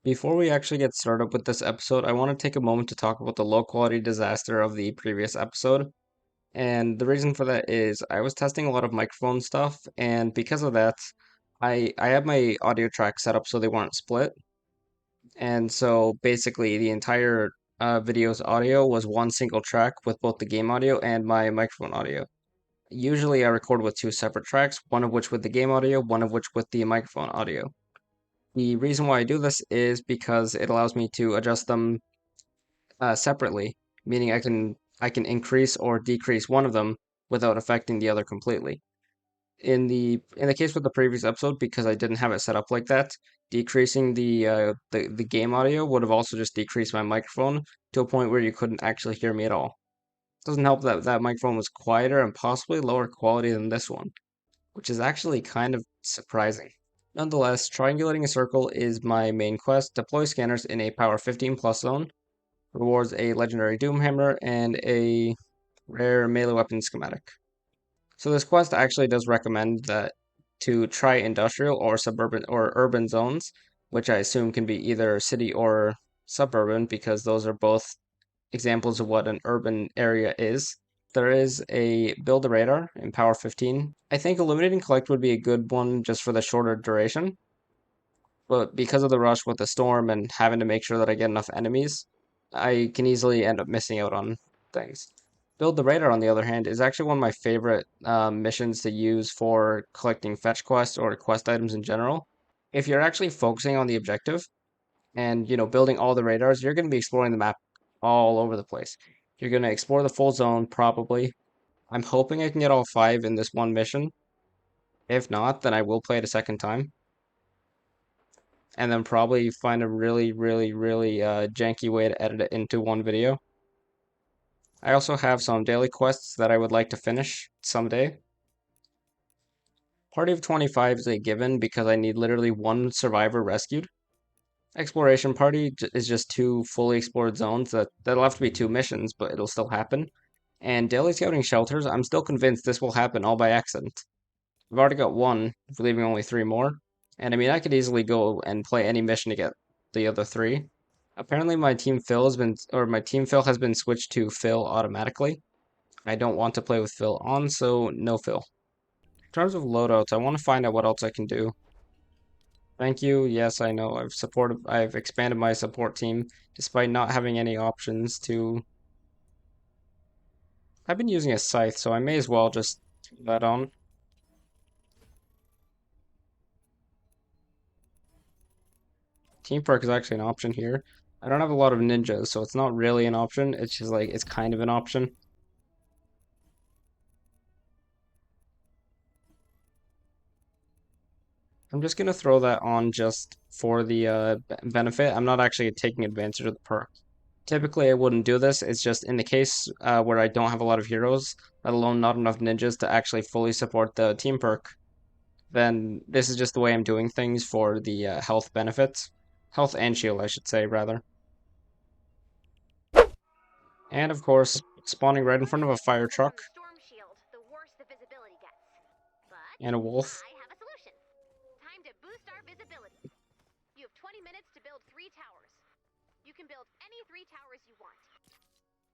Before we actually get started with this episode, I want to take a moment to talk about the low quality disaster of the previous episode. And the reason for that is I was testing a lot of microphone stuff, and because of that, I had my audio track set up so they weren't split. And so basically the entire video's audio was one single track with both the game audio and my microphone audio. Usually I record with two separate tracks, one of which with the game audio, one of which with the microphone audio. The reason why I do this is because it allows me to adjust them separately, meaning I can increase or decrease one of them without affecting the other completely. In the case with the previous episode, because I didn't have it set up like that, decreasing the game audio would have also just decreased my microphone to a point where you couldn't actually hear me at all. Doesn't help that that microphone was quieter and possibly lower quality than this one, which is actually kind of surprising. Nonetheless, triangulating a circle is my main quest. Deploy scanners in a power 15 plus zone. Rewards a legendary Doomhammer and a rare melee weapon schematic. So this quest actually does recommend that to try industrial or suburban or urban zones, which I assume can be either city or suburban because those are both examples of what an urban area is. There is a build a radar in power 15. I think illuminating collect would be a good one just for the shorter duration, but because of the rush with the storm and having to make sure that I get enough enemies, I can easily end up missing out on things. Build the radar, on the other hand, is actually one of my favorite missions to use for collecting fetch quests or quest items in general. If you're actually focusing on the objective and building all the radars, you're going to be exploring the map all over the place. You're going to explore the full zone probably. I'm hoping I can get all five in this one mission. If not, then I will play it a second time and then probably find a really janky way to edit it into one video. I also have some daily quests that I would like to finish someday. Party of 25 is a given because I need literally one survivor rescued. Exploration party is just two fully explored zones that'll have to be two missions, but it'll still happen. And daily scouting shelters, I'm still convinced this will happen all by accident. I've already got one, leaving only three more. And I mean, I could easily go and play any mission to get the other three. Apparently my team fill has been switched to fill automatically. I don't want to play with fill on, so no fill. In terms of loadouts, I want to find out what else I can do. Thank you. Yes, I know. I've expanded my support team despite not having any options to. I've been using a scythe, so I may as well just turn that on. Team perk is actually an option here. I don't have a lot of ninjas, so it's not really an option. It's just like it's kind of an option. I'm just gonna throw that on just for the benefit. I'm not actually taking advantage of the perk. Typically, I wouldn't do this. It's just in the case where I don't have a lot of heroes, let alone not enough ninjas to actually fully support the team perk, then this is just the way I'm doing things for the health benefits. Health and shield, I should say, rather. And of course, spawning right in front of a fire truck and a wolf. I have a solution. Time to boost our visibility. You have 20 minutes to build 3 towers. You can build any 3 towers you want.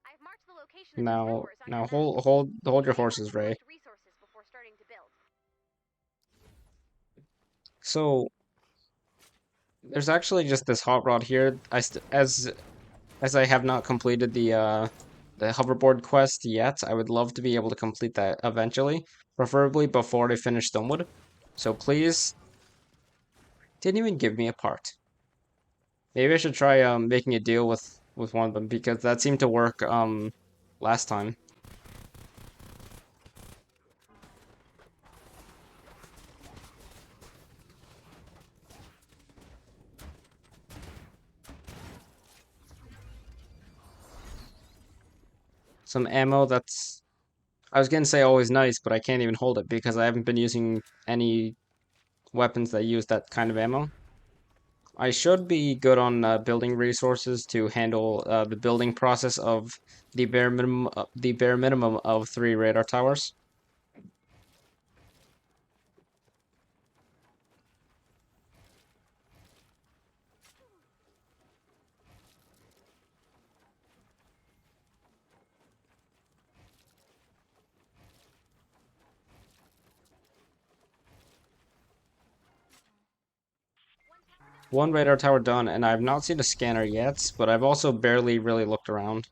I've marked the location of the towers on Now your map. hold your horses, Ray. Resources before starting to build. So there's actually just this hot rod here. As I have not completed the hoverboard quest yet, I would love to be able to complete that eventually, preferably before I finish Stonewood. So please, didn't even give me a part. Maybe I should try making a deal with one of them because that seemed to work last time. Some ammo that's I was gonna say always nice, but I can't even hold it because I haven't been using any weapons that use that kind of ammo. I should be good on building resources to handle the building process of the bare minimum of 3 radar towers. One radar tower done, and I've not seen a scanner yet, but I've also barely really looked around.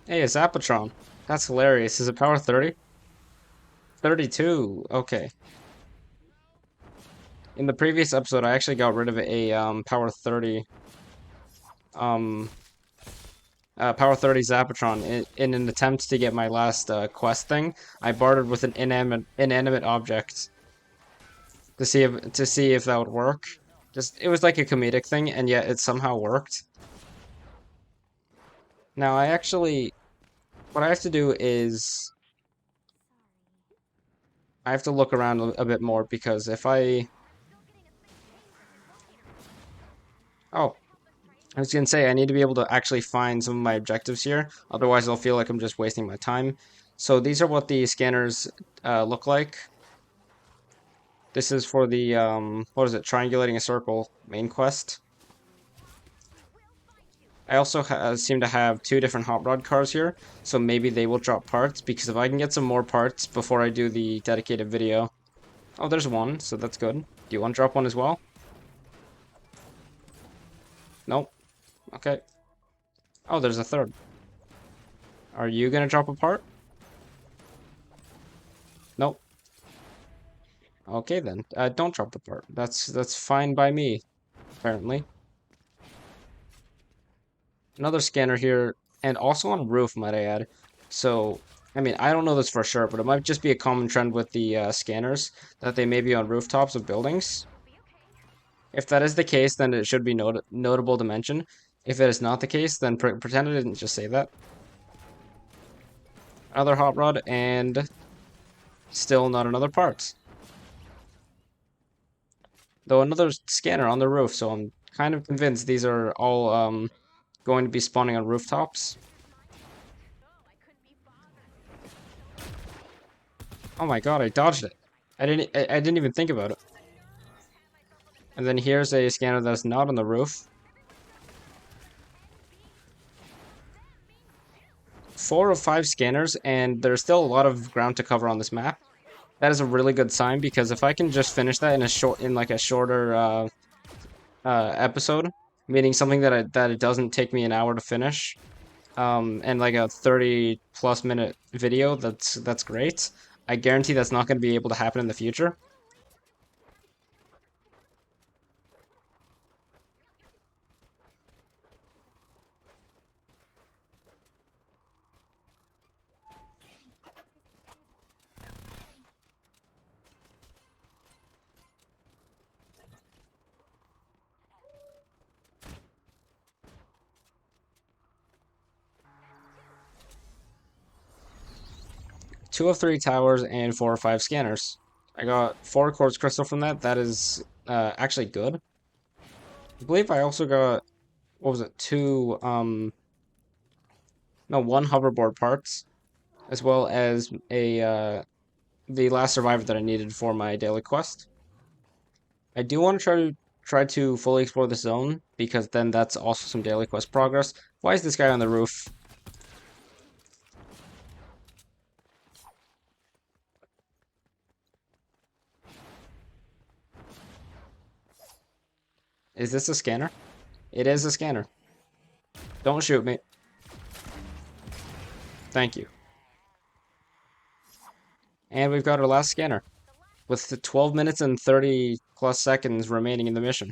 Hey, it's Appletron. That's hilarious. Is it power 30? 32. Okay. In the previous episode, I actually got rid of a power 30 um power 30 Zapatron in an attempt to get my last quest thing. I bartered with an inanimate object to see if that would work. Just it was like a comedic thing, and yet it somehow worked. Now I actually what I have to do is I have to look around a bit more because if I oh I was gonna say I need to be able to actually find some of my objectives here, otherwise I'll feel like I'm just wasting my time. So these are what the scanners look like. This is for the what is it? Triangulating a circle main quest. I also seem to have two different hot rod cars here, so maybe they will drop parts because if I can get some more parts before I do the dedicated video. Oh, there's one, so that's good. Do you want to drop one as well? Nope. Okay. Oh, there's a third. Are you gonna drop a part? Nope. Okay then. Don't drop the part. That's fine by me, apparently. Another scanner here, and also on a roof, might I add. So, I mean, I don't know this for sure, but it might just be a common trend with the scanners that they may be on rooftops of buildings. If that is the case, then it should be notable to mention. If it is not the case, then pretend I didn't just say that. Another hot rod, and still not another part. Though another scanner on the roof, so I'm kind of convinced these are all going to be spawning on rooftops. Oh my god, I dodged it. I didn't even think about it. And then here's a scanner that's not on the roof. 4 of 5 scanners, and there's still a lot of ground to cover on this map. That is a really good sign because if I can just finish that in like a shorter episode, meaning something that it doesn't take me an hour to finish, and like a 30 plus minute video, that's great. I guarantee that's not going to be able to happen in the future. Two of 3 towers and 4 or 5 scanners. I got 4 quartz crystal from that. That is actually good. I believe I also got, what was it, 2, no, 1 hoverboard parts, as well as the last survivor that I needed for my daily quest. I do want to try to fully explore the zone because then that's also some daily quest progress. Why is this guy on the roof? Is this a scanner? It is a scanner. Don't shoot me. Thank you. And we've got our last scanner with the 12 minutes and 30 plus seconds remaining in the mission.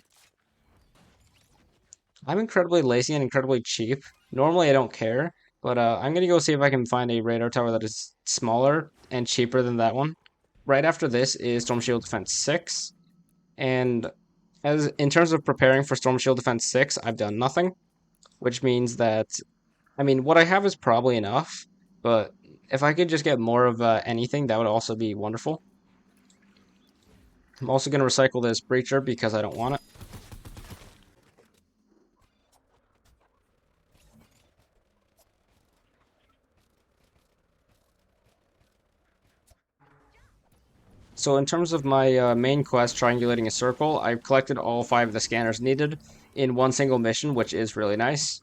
I'm incredibly lazy and incredibly cheap. Normally I don't care, but I'm gonna go see if I can find a radar tower that is smaller and cheaper than that one. Right after this is Storm Shield Defense 6, and as in terms of preparing for Storm Shield Defense 6, I've done nothing, which means that, I mean, what I have is probably enough, but if I could just get more of anything, that would also be wonderful. I'm also going to recycle this Breacher because I don't want it. So in terms of my main quest, Triangulating a Circle, I've collected all 5 of the scanners needed in one single mission, which is really nice.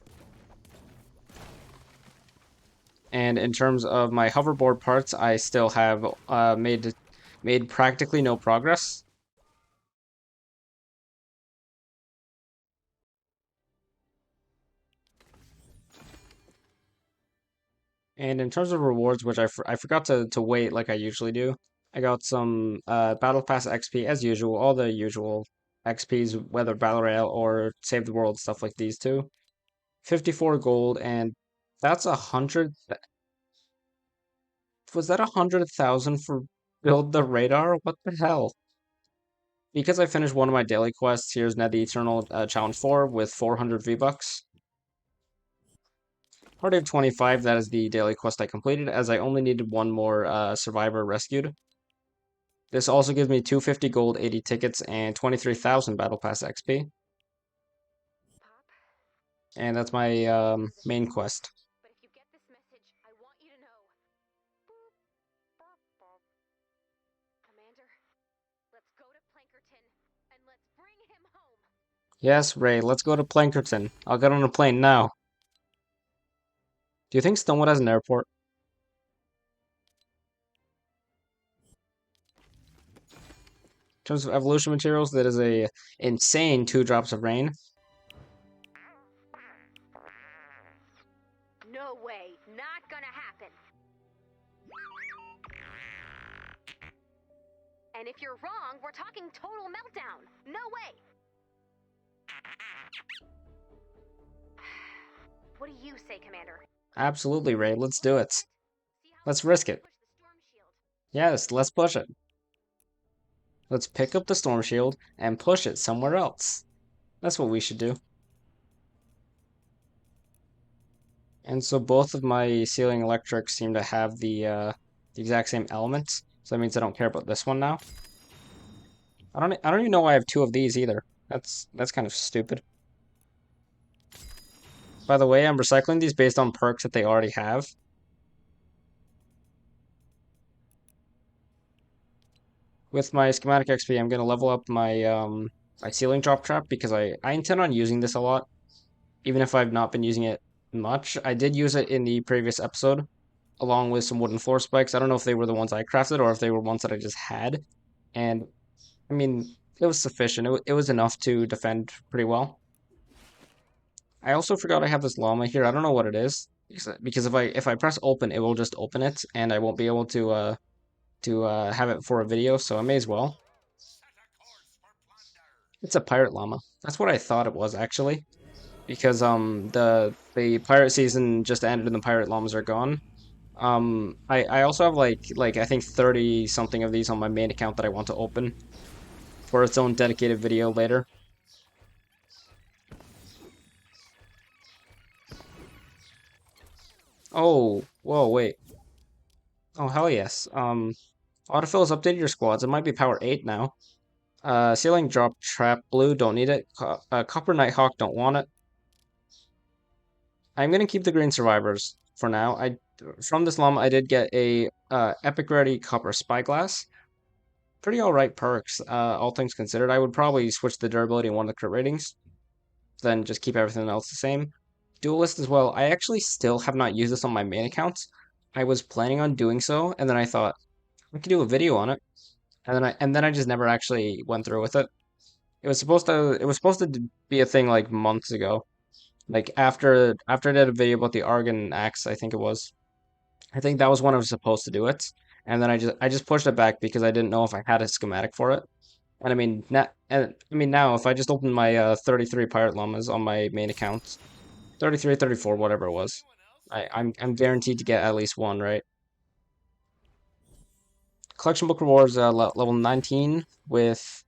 And in terms of my hoverboard parts, I still have made practically no progress. And in terms of rewards, which I forgot to wait like I usually do, I got some Battle Pass XP as usual, all the usual XPs, whether Battle Royale or Save the World, stuff like these two. 54 gold, and that's 100. Was that 100,000 for build the radar? What the hell? Because I finished one of my daily quests, here's Ned the Eternal Challenge 4 with 400 V-Bucks. Party of 25, that is the daily quest I completed, as I only needed one more survivor rescued. This also gives me 250 gold, 80 tickets, and 23,000 Battle Pass XP. Pop, And that's my main quest. but if you get this message, I want you to know. Boop, boop, boop. Commander, let's go to Plankerton and let's bring him home. Yes, Ray, let's go to Plankerton. I'll get on a plane now. Do you think Stonewood has an airport? In terms of evolution materials, that is a insane 2 drops of rain. No way, not gonna happen. And if you're wrong, we're talking total meltdown. No way. What do you say, Commander? Absolutely, Ray, let's do it. See how Let's far I risk can it. push the storm shield. Yes, let's push it. Let's pick up the storm shield and push it somewhere else. That's what we should do. And so both of my ceiling electrics seem to have the exact same elements. So that means I don't care about this one now. I don't even know why I have 2 of these either. That's kind of stupid. By the way, I'm recycling these based on perks that they already have. With my schematic XP, I'm gonna level up my ceiling drop trap because I intend on using this a lot, even if I've not been using it much. I did use it in the previous episode, along with some wooden floor spikes. I don't know if they were the ones I crafted or if they were ones that I just had. And I mean, it was sufficient. It was enough to defend pretty well. I also forgot I have this llama here. I don't know what it is because if I press open, it will just open it, and I won't be able to have it for a video. So I may as well. It's a pirate llama. That's what I thought it was actually, because the pirate season just ended and the pirate llamas are gone. I also have like I think 30 something of these on my main account that I want to open for its own dedicated video later. Oh, whoa, wait. Oh, hell yes. Autofill has updated your squads. It might be power 8 now. Ceiling drop trap blue, don't need it. Copper Nighthawk, don't want it. I'm gonna keep the green survivors for now. From this llama I did get a epic ready copper spyglass. Pretty alright perks, all things considered. I would probably switch the durability and one of the crit ratings, then just keep everything else the same. Duelist as well. I actually still have not used this on my main account. I was planning on doing so, and then I thought I could do a video on it, and then I just never actually went through with it. It was supposed to be a thing like months ago. Like after I did a video about the Argon axe, I think it was. I think that was when I was supposed to do it, and then I just pushed it back because I didn't know if I had a schematic for it. And I mean now if I just open my 33 pirate llamas on my main account, 33, 34, whatever it was, I'm guaranteed to get at least one, right? Collection book rewards level 19 with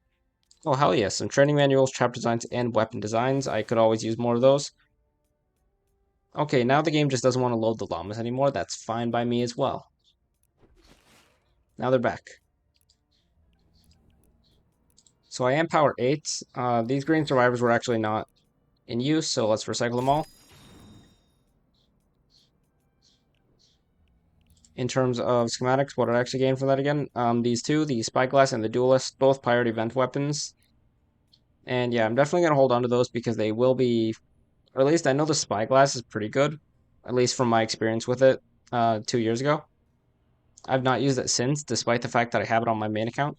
oh hell yes, some training manuals, trap designs, and weapon designs. I could always use more of those. Okay, now the game just doesn't want to load the llamas anymore. That's fine by me as well. Now they're back. So I am power 8. These green survivors were actually not in use, so let's recycle them all. In terms of schematics, what did I actually gain from that again? These two, the Spyglass and the Duelist, both pirate event weapons. And yeah, I'm definitely going to hold on to those because they will be, or at least I know the Spyglass is pretty good, at least from my experience with it 2 years ago. I've not used it since, despite the fact that I have it on my main account.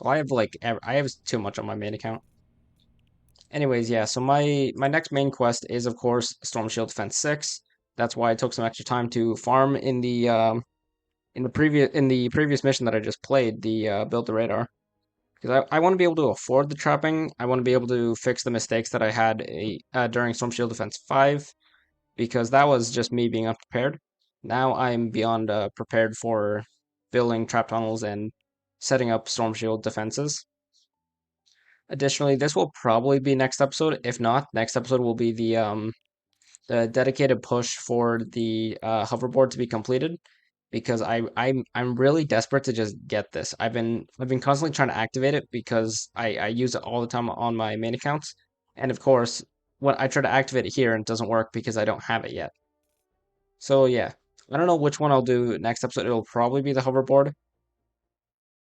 Well, I have too much on my main account. Anyways, yeah, so my next main quest is, of course, Storm Shield Defense 6. That's why I took some extra time to farm in the previous mission that I just played, the build the radar. Because I want to be able to afford the trapping. I want to be able to fix the mistakes that I had during Storm Shield Defense 5, because that was just me being unprepared. Now I'm beyond prepared for building trap tunnels and setting up Storm Shield defenses. Additionally, this will probably be next episode. If not, next episode will be the dedicated push for the hoverboard to be completed, because I'm really desperate to just get this. I've been constantly trying to activate it because I use it all the time on my main accounts, and of course, when I try to activate it here, it doesn't work because I don't have it yet. So yeah, I don't know which one I'll do next episode. It'll probably be the hoverboard.